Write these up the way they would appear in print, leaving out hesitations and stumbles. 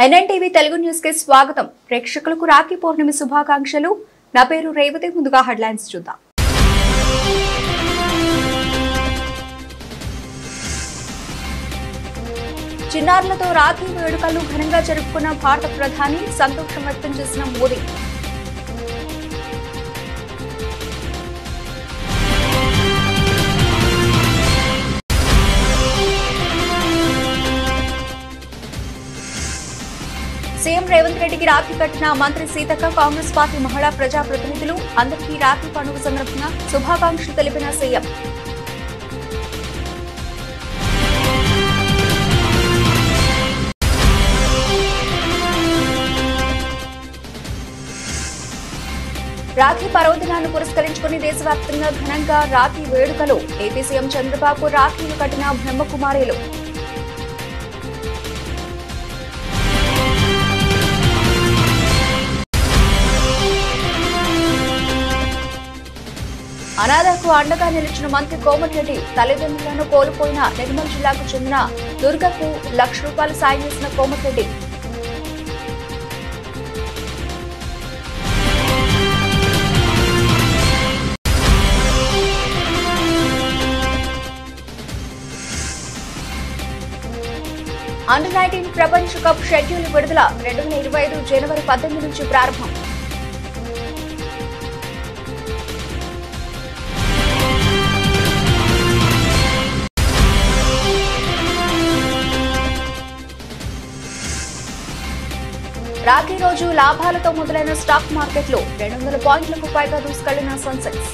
NNTV Telugu news కి స్వాగతం. ప్రేక్షకులకు రాఖీ పౌర్ణమి శుభాకాంక్షలు. నా పేరు రేవతి. ముందుగా హెడ్లైన్స్ చూద్దాం. చిన్నారులతో రాఖీ వేడుకలు ఘనంగా జరుపుకున్న భారత ప్రధాని, సంతోషం వ్యక్తం చేసిన మోదీ. సీఎం రేవంత్ రెడ్డికి రాఖీ కట్టిన మంత్రి సీతక్క, కాంగ్రెస్ పార్టీ మహిళా ప్రజా ప్రతినిధులు. అందరికీ రాఖీ పండుగ సందర్భంగా శుభాకాంక్షలు తెలిపిన సీఎం. రాఖీ పర్వదినాన్ని పురస్కరించుకుని దేశవ్యాప్తంగా ఘనంగా రాఖీ వేడుకలు. ఏపీ సీఎం చంద్రబాబు రాఖీలు కట్టిన బ్రహ్మకుమారీలు. అనాథకు అండగా నిలిచిన మంత్రి కోమటిరెడ్డి. తల్లిదండ్రులను కోల్పోయిన నిర్మల్ జిల్లాకు చెందిన దుర్గకు ₹1,00,000 సాయం చేసిన కోమటిరెడ్డి. అండర్-19 ప్రపంచ కప్ షెడ్యూల్ విడుదల. 2025 జనవరి 18 నుంచి ప్రారంభం. రాఖీ రోజు లాభాలతో మొదలైన స్టాక్ మార్కెట్లు. 200 పాయింట్లకు పైగా దూసుకెళ్లిన సెన్సెక్స్.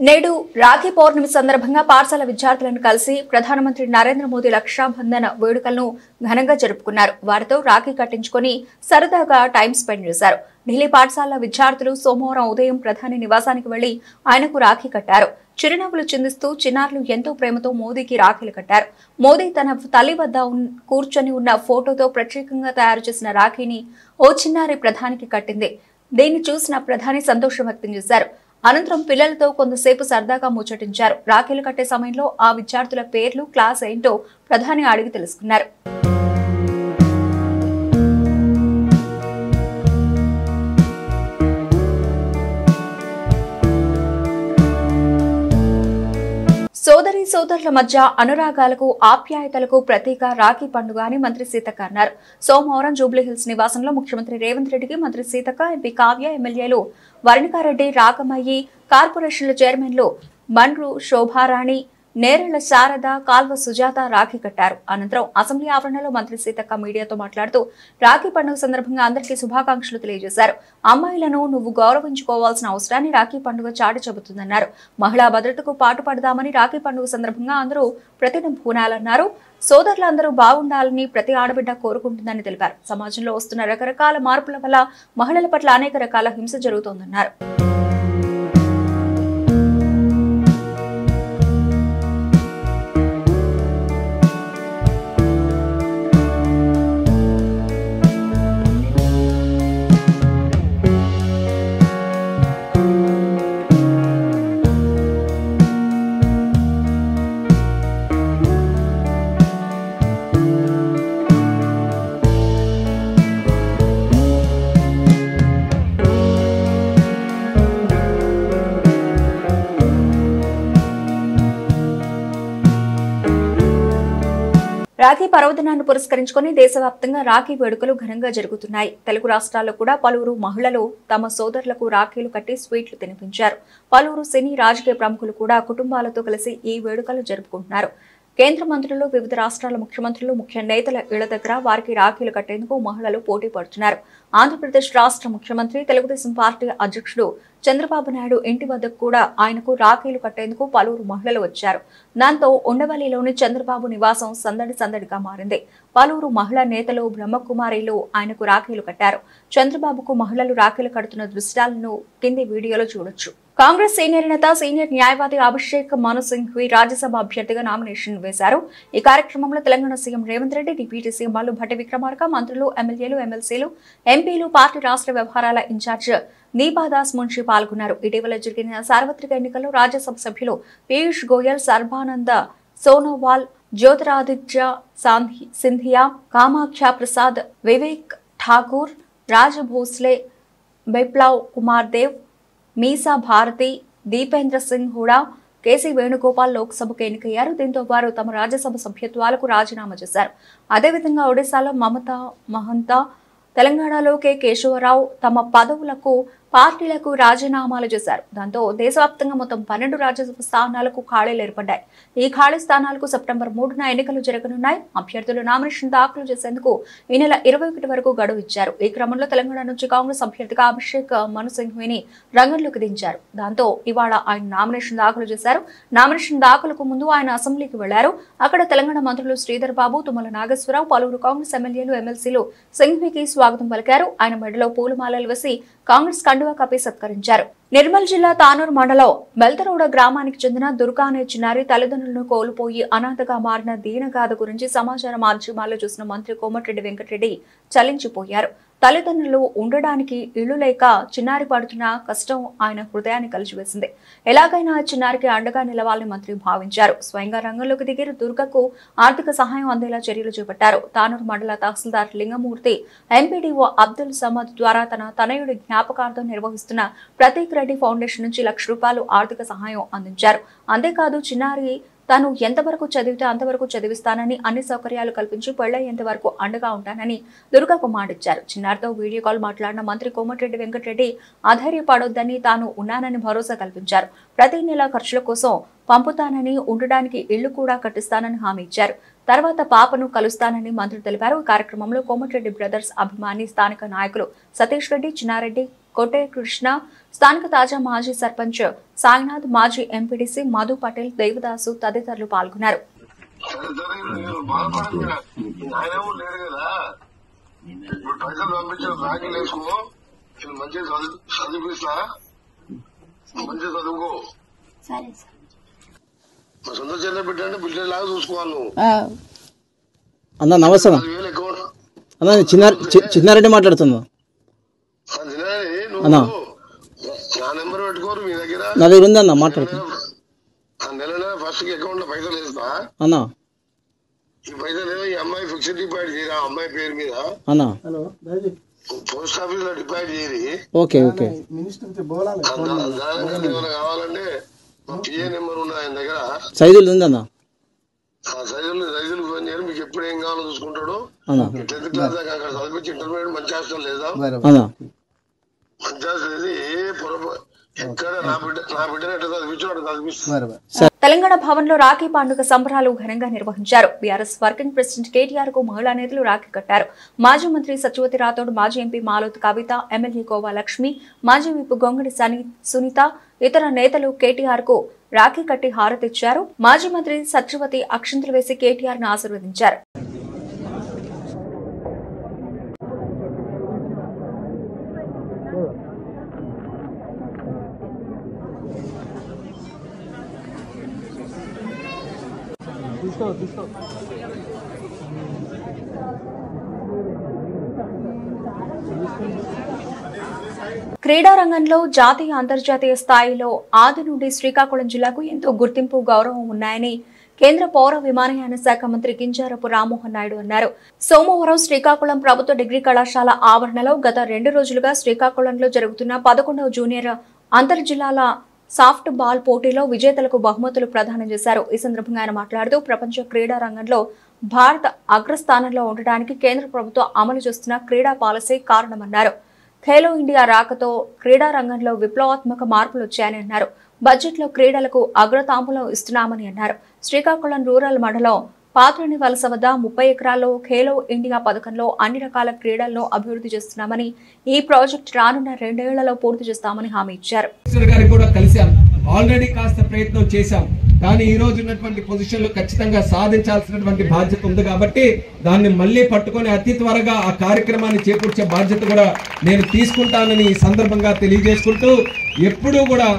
నేడు రాఖీ పౌర్ణమి సందర్భంగా పాఠశాల విద్యార్థులను కలిసి ప్రధానమంత్రి నరేంద్ర మోదీ రక్షాబంధన్ వేడుకలను ఘనంగా జరుపుకున్నారు. వారితో రాఖీ కట్టించుకుని సరదాగా టైం స్పెండ్ చేశారు. ఢిల్లీ పాఠశాల విద్యార్థులు సోమవారం ఉదయం ప్రధాని నివాసానికి వెళ్లి ఆయనకు రాఖీ కట్టారు. చిరునవ్వులు చిందిస్తూ చిన్నారులు ఎంతో ప్రేమతో మోదీకి రాఖీలు కట్టారు. మోదీ తన తల్లి వద్ద కూర్చొని ఉన్న ఫోటోతో ప్రత్యేకంగా తయారు చేసిన రాఖీని ఓ చిన్నారి ప్రధానికి కట్టింది. దీన్ని చూసిన ప్రధాని సంతోషం వ్యక్తం చేశారు. అనంతరం పిల్లలతో కొంతసేపు సరదాగా ముచ్చటించారు. రాఖీలు కట్టే సమయంలో ఆ విద్యార్థుల పేర్లు, క్లాస్ ఏంటో ప్రధాని అడిగి తెలుసుకున్నారు. సోదరి సోదరుల మధ్య అనురాగాలకు, ఆప్యాయతలకు ప్రతీక రాఖీ పండుగ అని మంత్రి సీతక్క అన్నారు. సోమవారం జూబ్లీహిల్స్ నివాసంలో ముఖ్యమంత్రి రేవంత్ రెడ్డికి మంత్రి సీతక్క, ఎంపీ కావ్య, ఎమ్మెల్యేలు వరుణికారెడ్డి, రాకమయ్యి, కార్పొరేషన్ల చైర్మన్లు మండ్రు శోభారాణి, నేరెళ్ల శారద, కాల్వ సుజాత రాఖీ కట్టారు. అనంతరం అసెంబ్లీ ఆవరణలో మంత్రి సీతక్క మీడియాతో మాట్లాడుతూ రాఖీ పండుగ సందర్భంగా అందరికీ శుభాకాంక్షలు తెలియజేశారు. అమ్మాయిలను నువ్వు గౌరవించుకోవాల్సిన అవసరాన్ని రాఖీ పండుగ చాటి చెబుతుందన్నారు. మహిళా భద్రతకు పాటుపడదామని రాఖీ పండుగ సందర్భంగా అందరూ ప్రతిదినం పూనాలన్నారు. సోదరులందరూ బాగుండాలని ప్రతి ఆడబిడ్డ కోరుకుంటుందని తెలిపారు. సమాజంలో వస్తున్న రకరకాల మార్పుల వల్ల మహిళల పట్ల అనేక రకాల హింస జరుగుతోందన్నారు. రాఖీ పర్వదినాన్ని పురస్కరించుకుని దేశవ్యాప్తంగా రాఖీ వేడుకలు ఘనంగా జరుగుతున్నాయి. తెలుగు రాష్ట్రాల్లో కూడా పలువురు మహిళలు తమ సోదరులకు రాఖీలు కట్టి స్వీట్లు తినిపించారు. పలువురు సినీ, రాజకీయ ప్రముఖులు కూడా కుటుంబాలతో కలిసి ఈ వేడుకలు జరుపుకుంటున్నారు. కేంద్ర మంత్రులు, వివిధ రాష్ట్రాల ముఖ్యమంత్రులు, ముఖ్య నేతల ఇళ్ల దగ్గర వారికి రాఖీలు కట్టేందుకు మహిళలు పోటీ పడుతున్నారు. ఆంధ్రప్రదేశ్ రాష్ట్ర ముఖ్యమంత్రి, తెలుగుదేశం పార్టీ అధ్యక్షుడు చంద్రబాబు నాయుడు ఇంటి వద్దకు కూడా ఆయనకు రాఖీలు కట్టేందుకు పలువురు మహిళలు వచ్చారు. దాంతో ఉండవల్లిలోని చంద్రబాబు నివాసం సందడిగా మారింది. పలువురు మహిళా నేతలు, బ్రహ్మకుమారీలు ఆయనకు రాఖీలు కట్టారు. చంద్రబాబుకు మహిళలు రాఖీలు కడుతున్న దృశ్యాలను కింది వీడియోలో చూడొచ్చు. కాంగ్రెస్ సీనియర్ నేత సీనియర్ న్యాయవాది అభిషేక్ మను సింఘ్వి రాజ్యసభ అభ్యర్థిగా నామినేషన్ వేశారు. ఈ కార్యక్రమంలో Telangana CM Revanth Reddy, deputy CM Mallu Bhatti Vikramarka, మంత్రులు, ఎమ్మెల్యేలు, ఎమ్మెల్సీలు, ఎంపీలు, పార్టీ రాష్ట్ర వ్యవహారాల ఇన్ఛార్జ్ నీబాదాస్ మున్షి పాల్గొన్నారు. ఇటీవల జరిగిన సార్వత్రిక ఎన్నికల్లో రాజ్యసభ సభ్యులు పీయూష్ గోయల్, సర్బానంద సోనోవాల్, జ్యోతిరాదిత్య సింధియా, కామాఖ్య ప్రసాద్, వివేక్ ఠాకూర్, రాజ భోస్లే, బిప్లవ్ కుమార్ దేవ్, మీసా భారతి, దీపేంద్ర సింగ్ హుడా, కేసీ వేణుగోపాల్ లోక్సభకు ఎన్నికయ్యారు. దీంతో వారు తమ రాజ్యసభ సభ్యత్వాలకు రాజీనామా చేశారు. అదేవిధంగా ఒడిశాలో మమతా మహంతా, తెలంగాణలో కె కేశవరావు తమ పదవులకు పార్టీలకు రాజీనామాలు చేశారు. దాంతో దేశవ్యాప్తంగా మొత్తం 12 రాజ్యసభ స్థానాలకు ఖాళీలు ఏర్పడ్డాయి. ఈ ఖాళీ స్థానాలకు సెప్టెంబర్ 3న ఎన్నికలు జరగనున్నాయి. అభ్యర్థులు నామినేషన్ దాఖలు చేసేందుకు ఈ నెల 21 వరకు గడువు ఇచ్చారు. ఈ క్రమంలో తెలంగాణ నుంచి కాంగ్రెస్ అభ్యర్థిగా అభిషేక్ మను సింఘ్విని రంగంలోకి దించారు. దాంతో ఇవాళ ఆయన నామినేషన్ దాఖలు చేశారు. నామినేషన్ దాఖలకు ముందు ఆయన అసెంబ్లీకి వెళ్లారు. అక్కడ తెలంగాణ మంత్రులు శ్రీధర్ బాబు, తుమ్మల నాగేశ్వరరావు, పలువురు కాంగ్రెస్ ఎమ్మెల్యేలు, ఎమ్మెల్సీలు సింఘ్వికి స్వాగతం పలికారు. ఆయన మెడలో పూలమాలలు వేసి కాంగ్రెస్ కండువా కప్పి సత్కరించారు. నిర్మల్ జిల్లా తానూరు మండలం బెల్తరోడ గ్రామానికి చెందిన దుర్గా అనే చిన్నారి తల్లిదండ్రులను కోల్పోయి అనాథగా మారిన దీనగాథ గురించి సమాచార మాధ్యమాల్లో చూసిన మంత్రి కోమటిరెడ్డి వెంకటరెడ్డి చలించిపోయారు. తల్లిదండ్రులు ఉండడానికి ఇళ్లు లేక చిన్నారి పడుతున్న కష్టం ఆయన హృదయాన్ని కలిసివేసింది. ఎలాగైనా చిన్నారికి అండగా నిలవాలని మంత్రి భావించారు. స్వయంగా రంగంలోకి దిగి దుర్గకు ఆర్థిక సహాయం అందేలా చర్యలు చేపట్టారు. తానూరు మండల తహసీల్దార్ లింగమూర్తి, ఎంపీడీఓ అబ్దుల్ సమద్ ద్వారా తన తనయుడి జ్ఞాపకార్థం నిర్వహిస్తున్న ప్రతీక్ రెడ్డి ఫౌండేషన్ నుంచి ₹1,00,000 ఆర్థిక సహాయం అందించారు. అంతేకాదు చిన్నారి తాను ఎంతవరకు చదివితే అంతవరకు చదివిస్తానని, అన్ని సౌకర్యాలు కల్పించి పెళ్లయ్యేంత వరకు అండగా ఉంటానని దుర్గకు మాటిచ్చారు. చిన్నారితో వీడియో కాల్ మాట్లాడిన మంత్రి కోమటిరెడ్డి వెంకటరెడ్డి అధైర్యపడొద్దని, తాను ఉన్నానని భరోసా కల్పించారు. ప్రతి నెల ఖర్చుల కోసం పంపుతానని, ఉండడానికి ఇళ్లు కూడా కట్టిస్తానని హామీ ఇచ్చారు. తర్వాత పాపను కలుస్తానని మంత్రి తెలిపారు. ఈ కార్యక్రమంలో కోమటిరెడ్డి బ్రదర్స్ అభిమాని స్థానిక నాయకులు సతీష్ రెడ్డి, చిన్నారెడ్డి, కోటే కృష్ణ, స్థానిక తాజా మాజీ సర్పంచ్ సాయినాథ్, మాజీ ఎంపీడీసీ మధు పటేల్, దేవదాసు తదితరులు పాల్గొన్నారు. అన్న నమస్తే అన్న, చిన్నారెడ్డి మాట్లాడుతున్నా అన్న. నా దగ్గర ఉంది అన్న, మాట్లాడుతున్నా అన్న. ఈ పైసలు ఈ అమ్మాయి ఫిక్స్డ్ డిపాజిట్ చేయరా, అమ్మాయి పేరు మీద అన్న పోస్ట్ ఆఫీస్ లో డిపాజిట్ చేయరి. ఓకే ఓకే కావాలంటే పిఏ నెంబర్ ఉన్న ఆయన దగ్గర సైజులు ఉందన్న. సైజులు ఫోన్ చేయాలి. మీకు ఎప్పుడు ఏం కావాలో చూసుకుంటాడు. 10th క్లాస్ దాకా అక్కడ చదివించి ఇంటర్మీడియట్ మంచి హాస్టల్ లేదా, మంచి హాస్టల్ లేదు. ఏ పొరపాటు ఎక్కడ నా బిడ్డను ఎట్లా చదివించాడు చదివిస్తాను. తెలంగాణ భవన్ లో రాఖీ పండుగ సంబరాలు ఘనంగా నిర్వహించారు. బీఆర్ఎస్ వర్కింగ్ ప్రెసిడెంట్ కేటీఆర్ కు మహిళా నేతలు రాఖీ కట్టారు. మాజీ మంత్రి సత్యవతి రాథోడ్, మాజీ ఎంపీ మాలోత్ కవిత, ఎమ్మెల్యే కోవా లక్ష్మి, మాజీ విప్ గొంగడి సునీత, ఇతర నేతలు కేటీఆర్ కు రాఖీ కట్టి హారతిచ్చారు. మాజీ మంత్రి సత్యవతి అక్షంతలు వేసి కేటీఆర్ ను ఆశీర్వదించారు. క్రీడా రంగంలో జాతీయ అంతర్జాతీయ స్థాయిలో ఆది నుండి శ్రీకాకుళం జిల్లాకు ఎంతో గుర్తింపు, గౌరవం ఉన్నాయని కేంద్ర పౌర విమానయాన శాఖ మంత్రి కింజారపు రామ్మోహన్ నాయుడు అన్నారు. సోమవారం శ్రీకాకుళం ప్రభుత్వ డిగ్రీ కళాశాల ఆవరణలో గత 2 రోజులుగా శ్రీకాకుళంలో జరుగుతున్న 11వ జూనియర్ అంతర్ జిల్లాల సాఫ్ట్ బాల్ పోటీలో విజేతలకు బహుమతులు ప్రదానం చేశారు. ఈ సందర్భంగా ఆయన మాట్లాడుతూ ప్రపంచ క్రీడా రంగంలో భారత్ అగ్రస్థానంలో ఉండడానికి కేంద్ర ప్రభుత్వం అమలు చేస్తున్న క్రీడా పాలసీ కారణమన్నారు. ఖేలో ఇండియా రాకతో క్రీడా రంగంలో విప్లవాత్మక మార్పులు వచ్చాయని అన్నారు. బడ్జెట్లో క్రీడలకు అగ్రతాంబూలం ఇస్తున్నామని అన్నారు. శ్రీకాకుళం రూరల్ మండలం పాత్రని వలస వద్ద 30 ఎకరాల్లో ఖేలో ఇండియా పథకంలో అన్ని రకాల క్రీడలను అభివృద్ధి చేస్తున్నామని, ఈ ప్రాజెక్ట్ రానున్న 2 ఏళ్లలో పూర్తి చేస్తామని హామీ ఇచ్చారు. ఆల్రెడీ కాస్త ప్రయత్నం చేశాం, కానీ ఈ రోజు ఉన్నటువంటి పొజిషన్ లో ఖచ్చితంగా సాధించాల్సినటువంటి బాధ్యత ఉంది. కాబట్టి దాన్ని మళ్ళీ పట్టుకొని అతి త్వరగా ఆ కార్యక్రమాన్ని చేకూర్చే బాధ్యత కూడా నేను తీసుకుంటానని ఈ సందర్భంగా తెలియజేసుకుంటూ, ఎప్పుడూ కూడా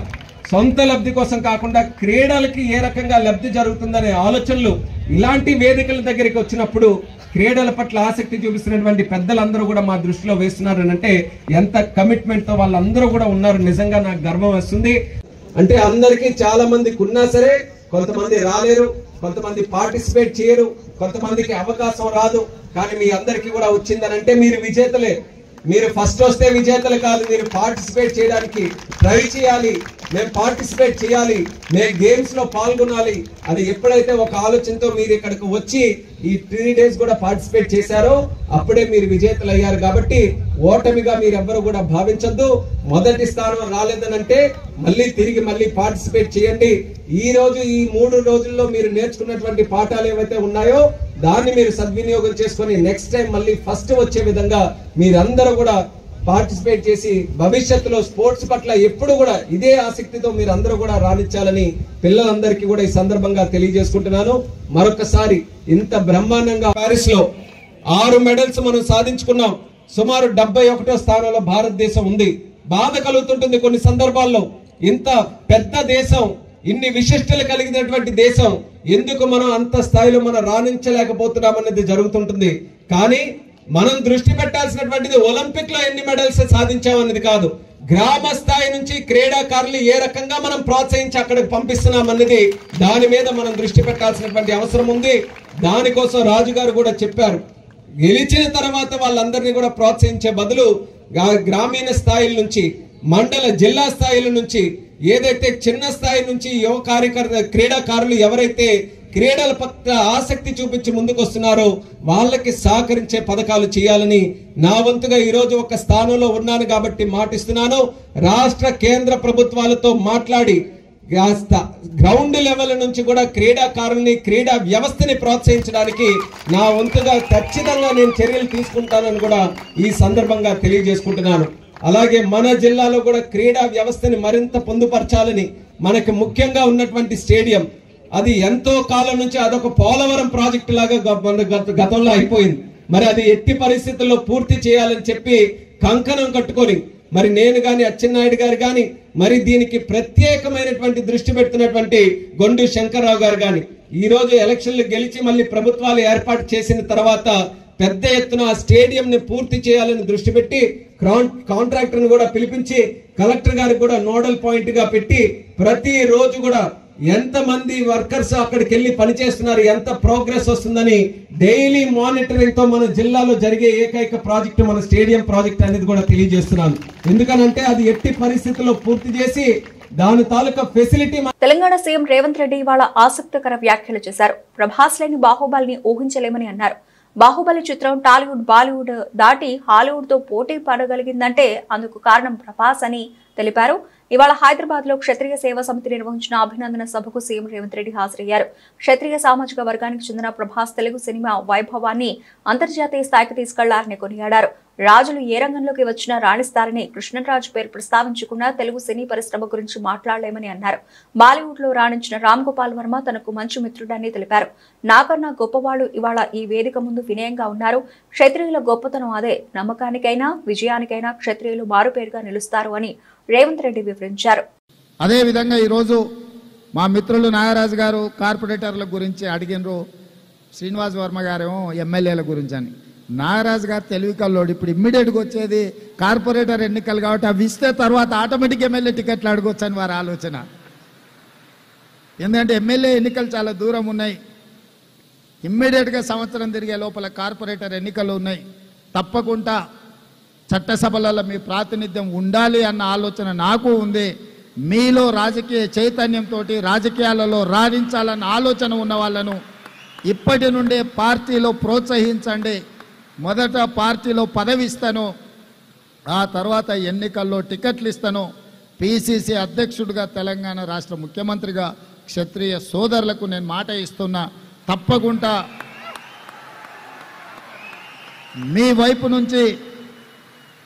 సొంత లబ్ధి కోసం కాకుండా క్రీడలకి ఏ రకంగా లబ్ధి జరుగుతుందనే ఆలోచనలు ఇలాంటి వేదికల దగ్గరికి వచ్చినప్పుడు క్రీడల పట్ల ఆసక్తి చూపిస్తున్నటువంటి పెద్దలందరూ కూడా మా దృష్టిలో వేస్తున్నారు అంటే ఎంత కమిట్మెంట్ తో వాళ్ళందరూ కూడా ఉన్నారు. నిజంగా నాకు గర్వం వస్తుంది. అంటే అందరికీ చాలా మందికి ఉన్నా సరే కొంతమంది రాలేరు, కొంతమంది పార్టిసిపేట్ చేయరు, కొంతమందికి అవకాశం రాదు. కానీ మీ అందరికీ కూడా వచ్చిందనంటే మీరు విజేతలే. మీరు ఫస్ట్ వస్తే విజేతలు కాదు, మీరు పార్టిసిపేట్ చేయడానికి ట్రై చేయాలి. మేము పార్టిసిపేట్ చేయాలి, మేము గేమ్స్ లో పాల్గొనాలి అని ఎప్పుడైతే ఒక ఆలోచనతో మీరు ఇక్కడికి వచ్చి ఈ 3 days కూడా పార్టిసిపేట్ చేశారో అప్పుడే మీరు విజేతలు అయ్యారు. కాబట్టి ఓటమిగా మీరెవ్వరు కూడా భావించొద్దు. మొదటి స్థానం రాలేదనంటే మళ్ళీ పార్టిసిపేట్ చేయండి. ఈ రోజు ఈ 3 రోజుల్లో మీరు నేర్చుకున్నటువంటి పాఠాలు ఏవైతే ఉన్నాయో దాన్ని మీరు సద్వినియోగం చేసుకొని నెక్స్ట్ టైం మళ్ళీ ఫస్ట్ వచ్చే విధంగా మీరందరూ కూడా పార్టిసిపేట్ చేసి భవిష్యత్తులో స్పోర్ట్స్ పట్ల ఎప్పుడు కూడా ఇదే ఆసక్తితో మీరందరూ కూడా రాణించాలని పిల్లలందరికీ కూడా ఈ సందర్భంగా తెలియజేసుకుంటున్నాను. మరొకసారి ఇంత బ్రహ్మాండంగా ప్యారిస్ లో 6 మెడల్స్ మనం సాధించుకున్నాం. సుమారు 71వ స్థానంలో భారతదేశం ఉంది. బాధ కలుగుతుంటుంది కొన్ని సందర్భాల్లో. ఇంత పెద్ద దేశం, ఇన్ని విశిష్టలు కలిగినటువంటి దేశం ఎందుకు మనం అంత స్థాయిలో మనం రాణించలేకపోతున్నాం అనేది జరుగుతుంటుంది. కానీ మనం దృష్టి పెట్టాల్సినటువంటిది ఒలింపిక్ లో ఎన్ని మెడల్స్ సాధించామన్నది కాదు, గ్రామ స్థాయి నుంచి క్రీడాకారులు ఏ రకంగా మనం ప్రోత్సహించి అక్కడికి పంపిస్తున్నాం అన్నది దాని మీద మనం దృష్టి పెట్టాల్సినటువంటి అవసరం ఉంది. దానికోసం రాజు గారు కూడా చెప్పారు, గెలిచిన తర్వాత వాళ్ళందరినీ కూడా ప్రోత్సహించే బదులు గ్రామీణ స్థాయిల నుంచి, మండల జిల్లా స్థాయిల నుంచి, ఏదైతే చిన్న స్థాయి నుంచి యువ క్రీడాకారులు ఎవరైతే క్రీడల పట్ల ఆసక్తి చూపించి ముందుకు వస్తున్నారో వాళ్ళకి సహకరించే పథకాలు చేయాలని నా వంతుగా ఈ రోజు ఒక స్థానంలో ఉన్నాను కాబట్టి మాటిస్తున్నాను. రాష్ట్ర కేంద్ర ప్రభుత్వాలతో మాట్లాడి గ్రౌండ్ లెవెల్ నుంచి కూడా క్రీడాకారుల్ని, క్రీడా వ్యవస్థని ప్రోత్సహించడానికి నా వంతుగా ఖచ్చితంగా నేను చర్యలు తీసుకుంటానని కూడా ఈ సందర్భంగా తెలియజేసుకుంటున్నాను. అలాగే మన జిల్లాలో కూడా క్రీడా వ్యవస్థని మరింత పొందుపరచాలని, మనకి ముఖ్యంగా ఉన్నటువంటి స్టేడియం అది ఎంతో కాలం నుంచి అదొక పోలవరం ప్రాజెక్టు లాగా గతంలో అయిపోయింది. మరి అది ఎట్టి పరిస్థితుల్లో పూర్తి చేయాలని చెప్పి కంకణం కట్టుకొని మరి నేను గాని అచ్చెన్నాయుడు గారు గాని మరి దీనికి ప్రత్యేకమైనటువంటి దృష్టి పెడుతున్నటువంటి గొండు శంకర్రావు గారు గాని ఈ రోజు ఎలక్షన్లు గెలిచి మళ్ళీ ప్రభుత్వాలు ఏర్పాటు చేసిన తర్వాత పెద్ద ఎత్తున ఆ స్టేడియం ని పూర్తి చేయాలని దృష్టి పెట్టి కాంట్రాక్టర్ ను కూడా పిలిపించి కలెక్టర్ గారికి కూడా నోడల్ పాయింట్ గా పెట్టి ప్రతి రోజు కూడా ఎంత మంది వర్కర్స్ అక్కడికి వెళ్లి పనిచేస్తున్నారు, ఎంత ప్రోగ్రెస్ వస్తుందని డైలీ మానిటరింగ్ తో మన జిల్లాలో జరిగే ఏకైక ప్రాజెక్టు మన స్టేడియం ప్రాజెక్ట్ అనేది కూడా తెలియజేస్తున్నాను. ఎందుకనంటే అది ఎట్టి పరిస్థితుల్లో పూర్తి చేసి దాని తాలూకా ఫెసిలిటీ. తెలంగాణ సీఎం రేవంత్ రెడ్డి ఇవాళ ఆసక్తికర వ్యాఖ్యలు చేశారు. ప్రభాస్ లేని బాహుబలిని ఊహించలేమని అన్నారు. బాహుబలి చిత్రం టాలీవుడ్, బాలీవుడ్ దాటి హాలీవుడ్ తో పోటీ పడగలిగిందంటే అందుకు కారణం ప్రభాస్ అని తెలిపారు. ఇవాళ హైదరాబాద్ లో క్షత్రియ సేవా సమితి నిర్వహించిన అభినందన సభకు సీఎం రేవంత్ రెడ్డి హాజరయ్యారు. క్షత్రియ సామాజిక వర్గానికి చెందిన ప్రభాస్ తెలుగు సినిమా వైభవాన్ని అంతర్జాతీయ స్థాయికి తీసుకెళ్లారని కొనియాడారు. రాజులు ఏ రంగంలోకి వచ్చినా రాణిస్తారని కృష్ణరాజు పేరు ప్రస్తావించకుండా తెలుగు సినీ పరిశ్రమ గురించి మాట్లాడలేమని అన్నారు. బాలీవుడ్ లో రాణించిన రామ్ గోపాల్ వర్మ తనకు మంచి మిత్రుడని తెలిపారు. నాకన్నా గొప్పవాళ్లు ఇవాళ ఈ వేదిక ముందు వినయంగా ఉన్నారు. క్షత్రియుల గొప్పతనం అదే. నమ్మకానికైనా విజయానికైనా క్షత్రియులు మారుపేరుగా నిలుస్తారు అని రేవంత్ రెడ్డి వివరించారు. అదే విధంగా ఈరోజు మా మిత్రులు నాగరాజు గారు కార్పొరేటర్ల గురించి అడిగినరు, శ్రీనివాస్ వర్మ గారేమో ఎమ్మెల్యేల గురించి అని. నాగరాజు గారు తెలివి కల్లోడు. ఇప్పుడు ఇమ్మీడియట్గా వచ్చేది కార్పొరేటర్ ఎన్నికలు కాబట్టి అవి ఇస్తే తర్వాత ఆటోమేటిక్ ఎమ్మెల్యే టికెట్లు అడగొచ్చు అని వారి ఆలోచన. ఎందుకంటే ఎమ్మెల్యే ఎన్నికలు చాలా దూరం ఉన్నాయి. ఇమ్మీడియట్గా సంవత్సరం తిరిగే లోపల కార్పొరేటర్ ఎన్నికలు ఉన్నాయి. తప్పకుండా చట్టసభలలో మీ ప్రాతినిధ్యం ఉండాలి అన్న ఆలోచన నాకు ఉంది. మీలో రాజకీయ చైతన్యంతో రాజకీయాలలో రాణించాలన్న ఆలోచన ఉన్న వాళ్ళను ఇప్పటి నుండే పార్టీలో ప్రోత్సహించండి. మొదట పార్టీలో పదవి ఇస్తాను, ఆ తర్వాత ఎన్నికల్లో టికెట్లు ఇస్తాను. పిసిసి అధ్యక్షుడిగా తెలంగాణ రాష్ట్ర ముఖ్యమంత్రిగా క్షత్రియ సోదరులకు నేను మాట ఇస్తున్నా. తప్పకుండా మీ వైపు నుంచి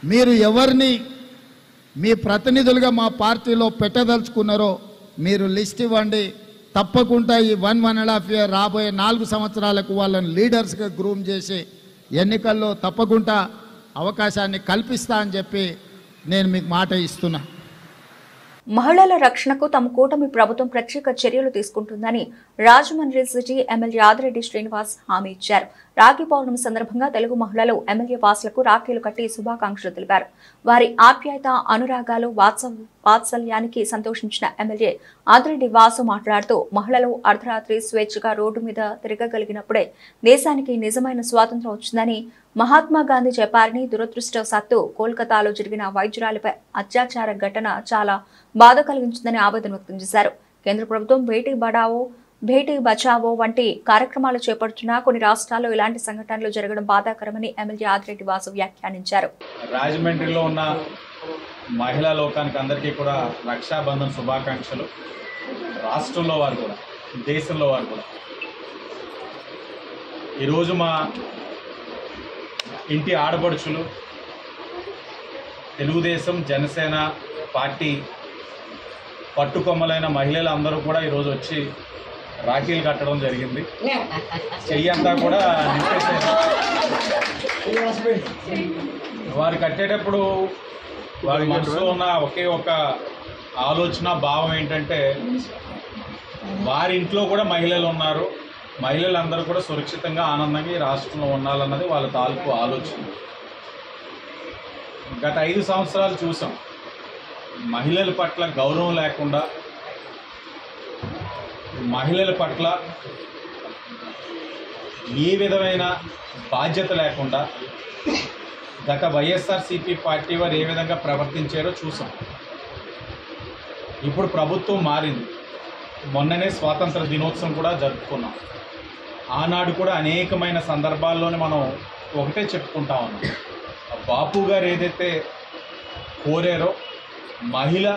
మీరు ఎవరిని మీ ప్రతినిధులుగా మా పార్టీలో పెట్టదలుచుకున్నారో మీరు లిస్ట్ ఇవ్వండి. తప్పకుండా ఈ 1.5 year రాబోయే 4 సంవత్సరాలకు వాళ్ళని లీడర్స్గా గ్రూమ్ చేసి ఎన్నికల్లో తప్పకుండా అవకాశాన్ని కల్పిస్తా అని చెప్పి నేను మీకు మాట ఇస్తున్నా. మహిళల రక్షణకు తమ కూటమి ప్రభుత్వం ప్రత్యేక చర్యలు తీసుకుంటుందని రాజమండ్రి సిటీ ఎమ్మెల్యే ఆదిరెడ్డి శ్రీనివాస్ హామీ ఇచ్చారు. రాఖీ పౌర్ణమి సందర్భంగా తెలుగు మహిళలు ఎమ్మెల్యే వాసులకు రాఖీలు కట్టి శుభాకాంక్షలు తెలిపారు. వారి ఆప్యాయత, అనురాగాలు, వాత్సల్యానికి సంతోషించిన ఎమ్మెల్యే ఆదిరెడ్డి వాసు మాట్లాడుతూ మహిళలు అర్ధరాత్రి స్వేచ్ఛగా రోడ్డు మీద తిరగగలిగినప్పుడే దేశానికి నిజమైన స్వాతంత్ర్యం వచ్చిందని మహాత్మా గాంధీ చెప్పారని, దురదృష్టవశాత్తు కోల్కతాలో జరిగిన వైద్యురాలిపై అత్యాచార ఘటన చాలా బాధ కలిగించిందని ఆవేదన వ్యక్తం చేశారు. కేంద్ర ప్రభుత్వం బేటీ బడావో బేటీ బచావో వంటి కార్యక్రమాలు చేపడుతున్నా కొన్ని రాష్ట్రాల్లో ఇలాంటి సంఘటనలు జరగడం బాధాకరమని ఎమ్మెల్యే ఆదిరెడ్డి వాసు వ్యాఖ్యానించారు. రాజమండ్రిలో ఉన్న మహిళా లోకానికి అందరికీ కూడా రక్షాబంధన్ శుభాకాంక్షలు. రాష్ట్రంలో వారు కూడా, దేశంలో వారు కూడా ఈరోజు మా ఇంటి ఆడపడుచులు తెలుగుదేశం, జనసేన పార్టీ పట్టుకొమ్మలైన మహిళలు అందరూ కూడా ఈరోజు వచ్చి రాఖీలు కట్టడం జరిగింది. చెయ్యి అంతా కూడా వారు కట్టేటప్పుడు వారి మనసులో ఉన్న ఒకే ఒక ఆలోచన, భావం ఏంటంటే వారి ఇంట్లో కూడా మహిళలు ఉన్నారు, మహిళలందరూ కూడా సురక్షితంగా, ఆనందంగా ఈ రాష్ట్రంలో ఉండాలన్నది వాళ్ళ తాలూకు ఆలోచన. గత 5 సంవత్సరాలు చూసాం మహిళల పట్ల గౌరవం లేకుండా, మహిళల పట్ల ఏ విధమైన బాధ్యత లేకుండా గత వైఎస్ఆర్సీపీ పార్టీ వారు ఏ విధంగా ప్రవర్తించారో చూసాం. ఇప్పుడు ప్రభుత్వం మారింది. మొన్ననే స్వాతంత్ర దినోత్సవం కూడా జరుపుకున్నాం. ఆనాడు కూడా అనేకమైన సందర్భాల్లోనే మనం ఒకటే చెప్పుకుంటా ఉన్నాం. బాపు గారు ఏదైతే కోరారో మహిళ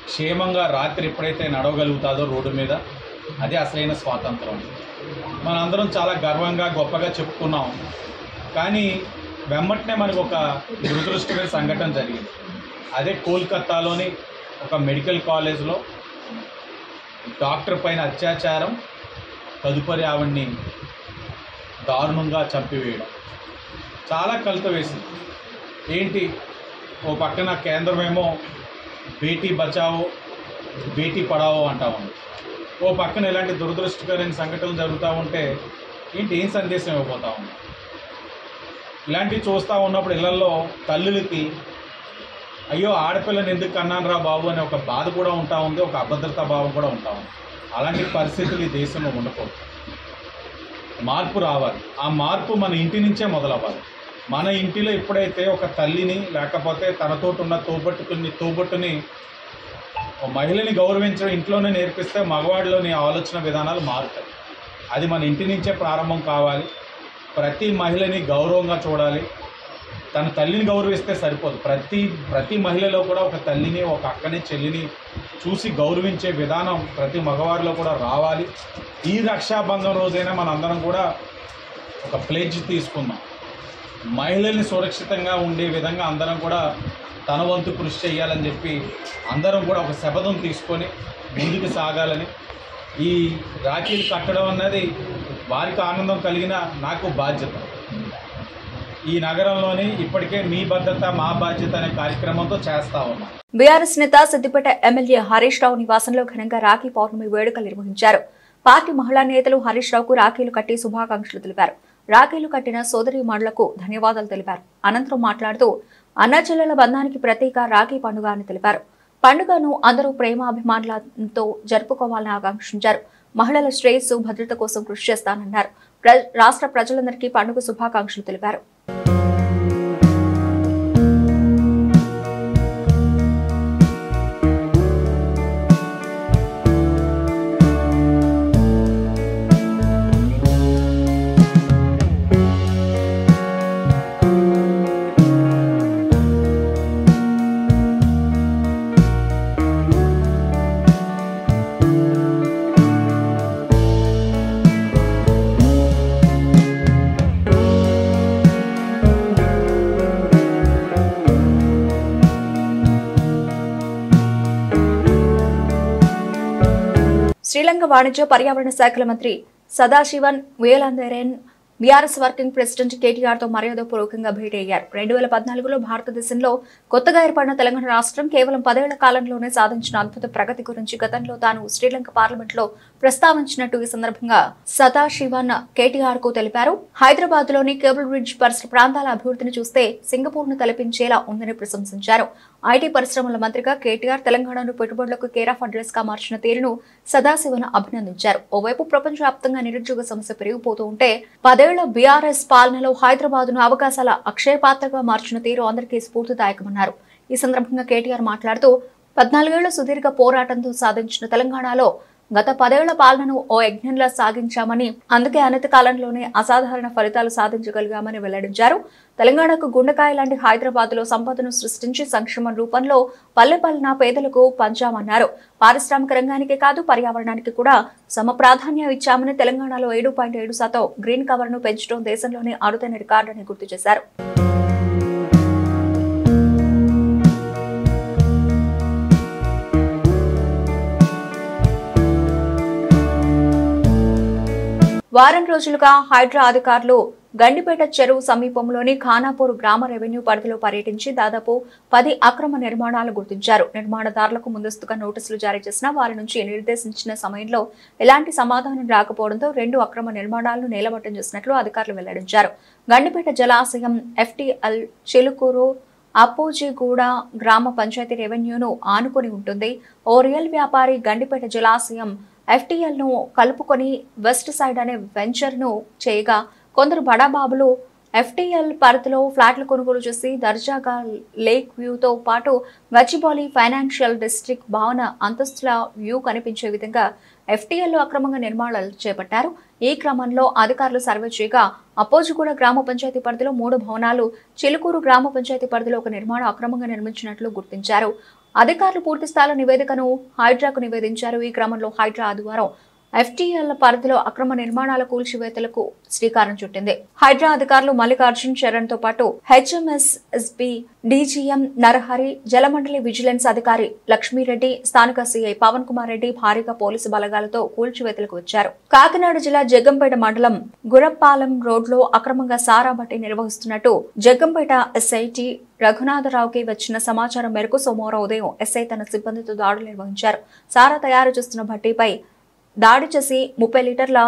క్షేమంగా రాత్రి ఎప్పుడైతే నడవగలుగుతాదో రోడ్డు మీద, అదే అసలైన స్వాతంత్రం. మనందరం చాలా గర్వంగా, గొప్పగా చెప్పుకున్నాం. కానీ వెంబటనే మనకు ఒక దురదృష్టమైన సంఘటన జరిగింది. అదే కోల్కతాలోని ఒక మెడికల్ కాలేజ్లో డాక్టర్ పైన అత్యాచారం, తదుపరి ఆవిడ్ని దారుణంగా చంపివేయడం చాలా కలత వేసింది. ఏంటి, ఓ పక్కన కేంద్రమేమో బేటీ బచావో బేటీ పడావో అంటా ఉంది, ఓ పక్కన ఇలాంటి దురదృష్టకరమైన సంఘటనలు జరుగుతూ ఉంటే ఏంటి, ఏం సందేశం ఇవ్వబోతా ఉంది? ఇలాంటివి చూస్తూ ఉన్నప్పుడు ఇళ్లలో తల్లులకి అయ్యో ఆడపిల్లని ఎందుకు కన్నాను రా బాబు అనే ఒక బాధ కూడా ఉంటా ఉంది, ఒక అభద్రతా భావం కూడా ఉంటా ఉంది. అలాంటి పరిస్థితులు ఈ దేశంలో ఉండకూడదు. మార్పు రావాలి. ఆ మార్పు మన ఇంటి నుంచే మొదలవ్వాలి. మన ఇంటిలో ఎప్పుడైతే ఒక తల్లిని, లేకపోతే తనతోటి ఉన్న తోబట్టుని మహిళని గౌరవించడం ఇంట్లోనే నేర్పిస్తే మగవాడిలోని ఆలోచన విధానాలు మారుతాయి. అది మన ఇంటి నుంచే ప్రారంభం కావాలి. ప్రతి మహిళని గౌరవంగా చూడాలి. తన తల్లిని గౌరవిస్తే సరిపోదు. ప్రతి మహిళలో కూడా ఒక తల్లిని, ఒక అక్కని, చెల్లిని చూసి గౌరవించే విధానం ప్రతి మగవారిలో కూడా రావాలి. ఈ రక్షాబంధం రోజైనా మనందరం కూడా ఒక ప్లెడ్జ్ తీసుకుందాం. మహిళల్ని సురక్షితంగా ఉండే విధంగా అందరం కూడా తన వంతు కృషి చేయాలని చెప్పి అందరం కూడా ఒక శపథం తీసుకొని ముందుకు సాగాలని. ఈ రాఖీలు కట్టడం అన్నది వారికి ఆనందం కలిగిన నాకు బాధ్యత. ఈ నగరంలోని ఇప్పటికే మీ భద్రత మా బాధ్యత అనే కార్యక్రమంతో చేస్తా ఉన్నాం. బీఆర్ఎస్ నేత సిద్దిపేట ఎమ్మెల్యే హరీష్ రావు నివాసంలో ఘనంగా రాఖీ పౌర్ణమి వేడుకలు నిర్వహించారు. పార్టీ మహిళా నేతలు హరీష్ రావుకు రాఖీలు కట్టి శుభాకాంక్షలు తెలిపారు. రాఖీలు కట్టిన సోదరీమణులకు ధన్యవాదాలు తెలిపారు. అనంతరం మాట్లాడుతూ అన్నచెల్లెల బంధానికి ప్రతీక రాఖీ పండుగ అని తెలిపారు. పండుగను అందరూ ప్రేమాభిమానులతో జరుపుకోవాలని ఆకాంక్షించారు. మహిళల శ్రేయస్సు, భద్రత కోసం కృషి చేస్తానన్నారు. రాష్ట్ర ప్రజలందరికీ పండుగ శుభాకాంక్షలు తెలిపారు. శ్రీలంక వాణిజ్య పర్యావరణ శాఖల మంత్రి సదాశివన్ వేలాందరేన్ బీఆర్ఎస్ వర్కింగ్ ప్రెసిడెంట్ కేటీఆర్ తో మర్యాదపూర్వకంగా భేటీ అయ్యారు. 2014లో భారతదేశంలో కొత్తగా ఏర్పడిన తెలంగాణ రాష్ట్రం కేవలం 10 ఏళ్ల కాలంలోనే సాధించిన అద్భుత ప్రగతి గురించి గతంలో తాను శ్రీలంక పార్లమెంట్ లో ప్రస్తావించినట్టు ఈ సందర్భంగా సదాశివన్ కేటీఆర్ కు తెలిపారు. హైదరాబాద్ లోని కేబుల్ బ్రిడ్జ్ పరిసర ప్రాంతాల అభివృద్ధిని చూస్తే సింగపూర్ ను తలపించేలా ఉందని ప్రశంసించారు. ఐటీ పరిశ్రమల మంత్రిగా కేటీఆర్ తెలంగాణను పెట్టుబడులకు కేర్ ఆఫ్ అడ్రస్ గా మార్చిన తీరును సదాశివన్ అభినందించారు. ఓవైపు ప్రపంచవ్యాప్తంగా నిరుద్యోగ సమస్య పెరిగిపోతూ ఉంటే 10 ఏళ్ల బీఆర్ఎస్ పాలనలో హైదరాబాద్ ను అవకాశాల అక్షయ పాత్రగా మార్చిన తీరు అందరికీ స్ఫూర్తిదాయకమన్నారు. ఈ సందర్భంగా కేటీఆర్ మాట్లాడుతూ 14 ఏళ్ల సుదీర్ఘ పోరాటంతో సాధించిన తెలంగాణలో గత 10 ఏళ్ల పాలనను ఓ యజ్ఞంలా సాగించామని, అందుకే అనతి కాలంలోనే అసాధారణ ఫలితాలు సాధించగలిగామని వెల్లడించారు. తెలంగాణకు గుండెకాయ లాంటి హైదరాబాద్ లో సంపదను సృష్టించి సంక్షేమం రూపంలో పల్లె పాలన పేదలకు పంచామన్నారు. పారిశ్రామిక రంగానికే కాదు పర్యావరణానికి కూడా సమ ప్రాధాన్యం ఇచ్చామని, తెలంగాణలో 7.7% గ్రీన్ కవర్ ను పెంచడం దేశంలోనే అరుదైన రికార్డని గుర్తు చేశారు. వారం రోజులుగా హైడ్రా అధికారులు గండిపేట చెరువు సమీపంలోని ఖానాపూర్ గ్రామ రెవెన్యూ పరిధిలో పర్యటించి దాదాపు 10 అక్రమ నిర్మాణాలు గుర్తించారు. నిర్మాణదారులకు ముందస్తుగా నోటీసులు జారీ చేసినా వారి నుంచి నిర్దేశించిన సమయంలో ఎలాంటి సమాధానం రాకపోవడంతో 2 అక్రమ నిర్మాణాలను నేలమట్టం చేసినట్లు అధికారులు వెల్లడించారు. గండిపేట జలాశయం FTL చిలుకూరు అప్పోజిగూడ గ్రామ పంచాయతీ రెవెన్యూను ఆనుకొని ఉంటుంది. ఓ రియల్ వ్యాపారి గండిపేట జలాశయం FTL ను కలుపుకొని వెస్ట్ సైడ్ అనే వెంచర్ ను చేయగా కొందరు బడాబాబులు FTL పరిధిలో ఫ్లాట్లు కొనుగోలు చేసి దర్జాగా లేక్ వ్యూతో పాటు గచ్చిబౌలి ఫైనాన్షియల్ డిస్ట్రిక్ట్ భవన అంతస్తుల వ్యూ కనిపించే విధంగా FTL లో అక్రమంగా నిర్మాణాలు చేపట్టారు. ఈ క్రమంలో అధికారులు సర్వే చేయగా అప్పోజిగూడ గ్రామ పంచాయతీ పరిధిలో 3 భవనాలు, చిలుకూరు గ్రామ పంచాయతీ పరిధిలో ఒక నిర్మాణం అక్రమంగా నిర్మించినట్లు గుర్తించారు. అధికారులు పూర్తి స్థాయిలో నివేదికను హైడ్రాకు నివేదించారు. ఈ క్రమంలో హైడ్రా ఆదివారం FTL పరిధిలో అక్రమ నిర్మాణాల కూల్చివేతలకు శ్రీకారం చుట్టింది. హైడ్రా అధికారులు మల్లికార్జున్ చరణ్ తో పాటు HMSSB DGM నరహరి, జలమండలి విజిలెన్స్ అధికారి లక్ష్మీరెడ్డి, స్థానిక CI పవన్ కుమార్ రెడ్డి భారీగా పోలీసు బలగాలతో కూల్చివేతలకు వచ్చారు. కాకినాడ జిల్లా జగ్గంపేట మండలం గురప్పాలెం రోడ్లో అక్రమంగా సారా బట్టి నిర్వహిస్తున్నట్టు జగ్గంపేట SIT రఘునాథరావుకి వచ్చిన సమాచారం మేరకు సోమవారం ఉదయం SI తన సిబ్బందితో దాడులు నిర్వహించారు. సారా తయారు చేస్తున్న భట్టీపై దాడి చేసి 30 లీటర్ల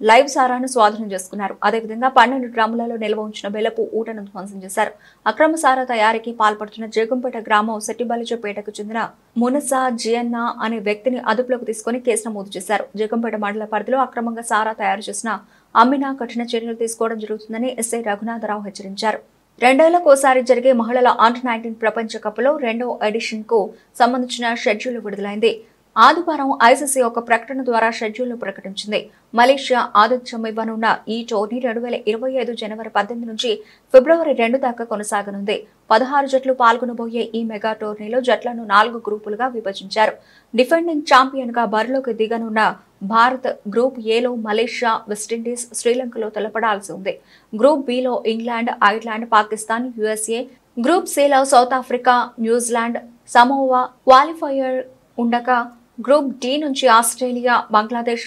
లైవ్ సారాను స్వాధీనం చేసుకున్నారు. అదేవిధంగా 12 గ్రాములలో నిల్వ ఉంచిన బెల్లపు ఊటను ధ్వంసం చేశారు. అక్రమ సారా తయారీకి పాల్పడుతున్న జగంపేట గ్రామం సెట్టిబలిజపేటకు చెందిన మునసా జియన్న అనే వ్యక్తిని అదుపులోకి తీసుకుని కేసు నమోదు చేశారు. జగంపేట మండల పరిధిలో అక్రమంగా సారా తయారు చేసిన అమ్మినా కఠిన చర్యలు తీసుకోవడం జరుగుతుందని SI రఘునాథరావు హెచ్చరించారు. 2 ఏళ్లకోసారి జరిగే మహిళల అండర్-19 ప్రపంచ కప్ లో 2వ ఎడిషన్ కు సంబంధించిన షెడ్యూల్ విడుదలైంది. ఆదివారం ICC ఒక ప్రకటన ద్వారా షెడ్యూల్ను ప్రకటించింది. మలేషియా ఆతిథ్యం ఇవ్వనున్న ఈ టోర్నీ 2025 జనవరి 18 నుంచి ఫిబ్రవరి 2 దాకా కొనసాగనుంది. 16 జట్లు పాల్గొనబోయే ఈ మెగా టోర్నీలో జట్లను 4 గ్రూపులుగా విభజించారు. డిఫెండింగ్ ఛాంపియన్ గా బరిలోకి దిగనున్న భారత్ గ్రూప్ ఏలో మలేషియా, వెస్టిండీస్, శ్రీలంకలో తలపడాల్సి ఉంది. గ్రూప్ బిలో England, Ireland, Pakistan, USA. Group సిలో South Africa, New Zealand, Samoa qualifier ఉండగా గ్రూప్ డి నుంచి Australia, Bangladesh,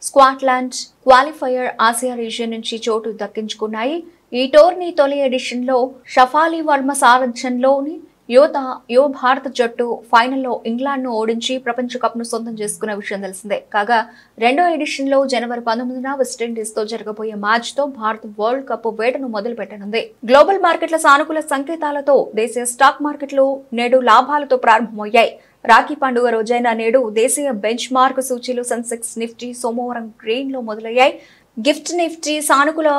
Scotland qualifier Asia region నుంచి చోటు దక్కించుకున్నాయి. ఈ టోర్నీ తొలి ఎడిషన్ లో షఫాలి వర్మ సారథ్యంలోని యువ భారత జట్టు ఫైనల్లో ఇంగ్లాండ్ ను ఓడించి ప్రపంచ కప్ ను సొంతం చేసుకున్న విషయం తెలిసిందే. కాగా 2వ ఎడిషన్ లో జనవరి 19న వెస్టిండీస్ తో జరగబోయే మ్యాచ్ తో భారత్ వరల్డ్ కప్ వేటను మొదలు పెట్టనుంది. గ్లోబల్ మార్కెట్ల సానుకూల సంకేతాలతో దేశీయ స్టాక్ మార్కెట్లు నేడు లాభాలతో ప్రారంభమయ్యాయి. రాఖీ పండుగ రోజైన నేడు దేశీయ బెంచ్ మార్క్ సూచీలు సెన్సెక్స్, నిఫ్టీ సోమవారం గ్రీన్ లో మొదలయ్యాయి. గిఫ్ట్ నిఫ్టీ సానుకూల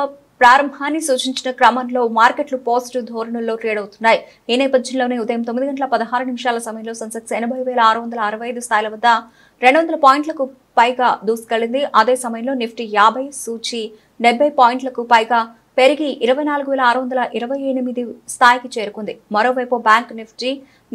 ప్రారంభాన్ని సూచించిన క్రమంలో మార్కెట్లు పాజిటివ్ ధోరణుల్లో ట్రేడ్ అవుతున్నాయి. ఈ నేపథ్యంలోనే ఉదయం 9:16 సమయంలో సెన్సెక్స్ 80,665 స్థాయిల వద్ద 200 పాయింట్లకు పైగా దూసుకెళ్లింది. అదే సమయంలో నిఫ్టీ 50 సూచీ 70 పాయింట్లకు పైగా పెరిగి 24,628 స్థాయికి చేరుకుంది. మరోవైపు బ్యాంక్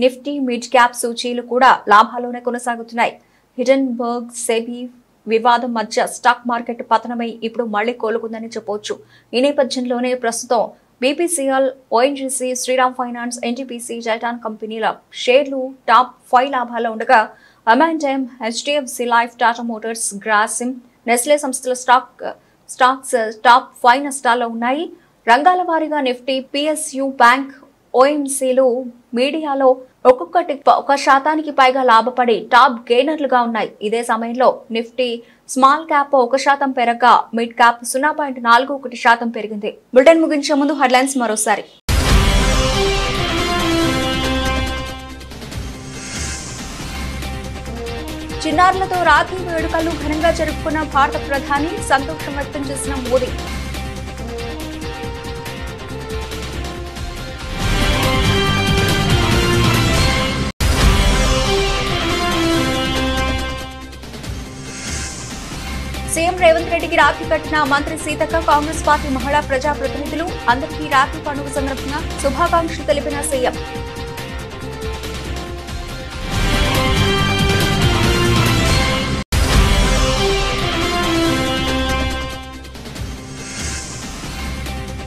నిఫ్టీ మిడ్ క్యాప్ సూచీలు కూడా లాభాల్లోనే కొనసాగుతున్నాయి. హిడెన్బర్గ్ సెబీ వివాదం మధ్య స్టాక్ మార్కెట్ పతనమై ఇప్పుడు మళ్లీ కోలుకుందని చెప్పొచ్చు. ఈ నేపథ్యంలోనే ప్రస్తుతం BPCL, ONGC, Shriram finance, NTPC, Titan కంపెనీల షేర్లు టాప్ 5 లాభాల్లో ఉండగా M&M, HDFC life, Tata motors, Grasim, Nestle సంస్థల స్టాక్ స్టాక్స్ టాప్ 5 నష్టాల్లో ఉన్నాయి. రంగాల వారీగా నిఫ్టీ, పిఎస్యు బ్యాంక్, ఓఎంసీలు మీడియాలో ఒక్కొక్కటి 1% పైగా లాభపడి టాప్ గెయినర్లుగా ఉన్నాయి. ఇదే సమయంలో నిఫ్టీ స్మాల్ క్యాప్ 1% పెరగగా మిడ్ క్యాప్ 0.41% పెరిగింది. బులెటిన్ ముగించే ముందు హెడ్లైన్స్ మరోసారి. చిన్నారులతో రాఖీ వేడుకలు ఘనంగా జరుపుకున్న భారత ప్రధాని, సంతోషం వ్యక్తం చేసిన మోదీ. సీఎం రేవంత్ రెడ్డికి రాఖీ కట్టిన మంత్రి సీతక్క, కాంగ్రెస్ పార్టీ మహిళా ప్రజా ప్రతినిధులు. అందరికీ రాఖీ పండుగ సందర్భంగా శుభాకాంక్షలు తెలిపిన సీఎం.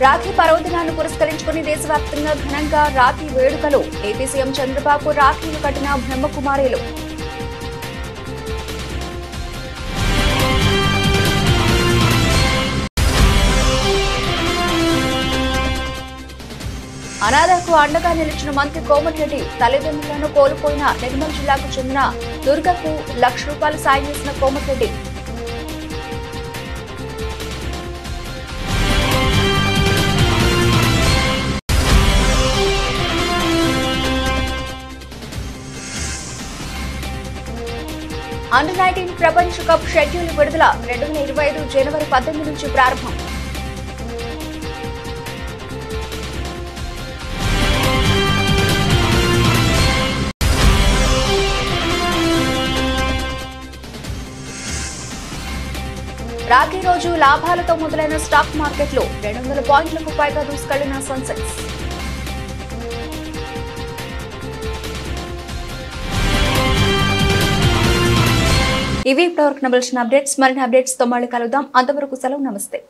రాఖీ పర్వదినాన్ని పురస్కరించుకుని దేశవ్యాప్తంగా ఘనంగా రాఖీ వేడుకలు. ఏపీ సీఎం చంద్రబాబు రాఖీలు కట్టిన బ్రహ్మకుమారీలు. అనాథకు అండగా నిలిచిన మంత్రి కోమటిరెడ్డి. తల్లిదండ్రులను కోల్పోయిన నిర్మల్ జిల్లాకు చెందిన దుర్గకు ₹1,00,000 సాయం చేసిన కోమటిరెడ్డి. అండర్-19 ప్రపంచ కప్ షెడ్యూల్ విడుదల. 2025 జనవరి 18 నుంచి ప్రారంభం. రాఖీ రోజు లాభాలతో మొదలైన స్టాక్ మార్కెట్లు. 200 పాయింట్లకు పైగా దూసుకెళ్లిన సెన్సెక్స్. ఇవి ఇప్పటివరకు నవలసిన అప్డేట్స్. మరిన్ని అప్డేట్స్ తో మళ్ళీ కలుద్దాం. అంతవరకు సెలవు. నమస్తే.